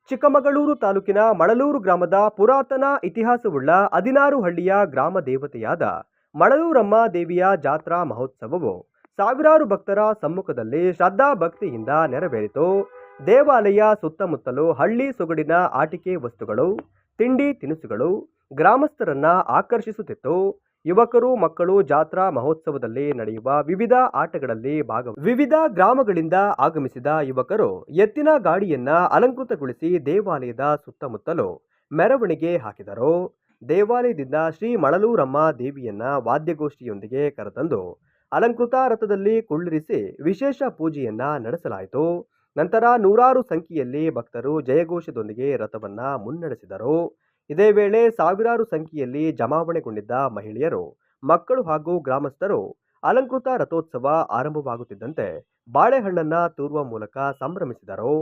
ಚಿಕ್ಕಮಗಳೂರು ತಾಲೂಕಿನ ಮಳಲೂರು ಗ್ರಾಮದ ಪುರಾತನ ಇತಿಹಾಸವುಳ್ಳ 16 ಹಳ್ಳಿಯ ಗ್ರಾಮ ದೇವತೆಯಾದ ಮಳಲೂರಮ್ಮ ದೇವಿಯ ಜಾತ್ರಾ ಮಹೋತ್ಸವವು ಸಾವಿರಾರು ಭಕ್ತರ ಸಮ್ಮುಖದಲ್ಲಿ ಶ್ರದ್ಧಾ ಭಕ್ತಿಯಿಂದ ನೆರವೇರಿತು. ದೇವಾಲಯ ಸುತ್ತಮುತ್ತಲು ಹಳ್ಳಿ ಸೊಗಡಿನ ಆಟಿಕೆ ವಸ್ತುಗಳು, ತಿಂಡಿ ತಿನಿಸುಗಳು ಗ್ರಾಮಸ್ಥರನ್ನ ಆಕರ್ಷಿಸುತ್ತಿತ್ತು. ಯುವಕರು ಮಕ್ಕಳು ಜಾತ್ರಾ ಮಹೋತ್ಸವದಲ್ಲಿ ನಡೆಯುವ ವಿವಿಧ ಆಟಗಳಲ್ಲಿ ವಿವಿಧ ಗ್ರಾಮಗಳಿಂದ ಆಗಮಿಸಿದ ಯುವಕರು ಎತ್ತಿನ ಗಾಡಿಯನ್ನ ಅಲಂಕೃತಗೊಳಿಸಿ ದೇವಾಲಯದ ಸುತ್ತಮುತ್ತಲು ಮೆರವಣಿಗೆ ಹಾಕಿದರು. ದೇವಾಲಯದಿಂದ ಶ್ರೀ ಮಳಲೂರಮ್ಮ ದೇವಿಯನ್ನ ವಾದ್ಯಗೋಷ್ಠಿಯೊಂದಿಗೆ ಕರೆತಂದು ಅಲಂಕೃತ ರಥದಲ್ಲಿ ಕುಳ್ಳಿರಿಸಿ ವಿಶೇಷ ಪೂಜೆಯನ್ನ ನಡೆಸಲಾಯಿತು. ನಂತರ ನೂರಾರು ಸಂಖ್ಯೆಯಲ್ಲಿ ಭಕ್ತರು ಜಯಘೋಷದೊಂದಿಗೆ ರಥವನ್ನ ಮುನ್ನಡೆಸಿದರು. ಇದೇ ವೇಳೆ ಸಾವಿರಾರು ಸಂಖ್ಯೆಯಲ್ಲಿ ಜಮಾವಣೆಗೊಂಡಿದ್ದ ಮಹಿಳೆಯರು, ಮಕ್ಕಳು ಹಾಗೂ ಗ್ರಾಮಸ್ಥರು ಅಲಂಕೃತ ರಥೋತ್ಸವ ಆರಂಭವಾಗುತ್ತಿದ್ದಂತೆ ಬಾಳೆಹಣ್ಣನ್ನ ತೂರುವ ಮೂಲಕ ಸಂಭ್ರಮಿಸಿದರು.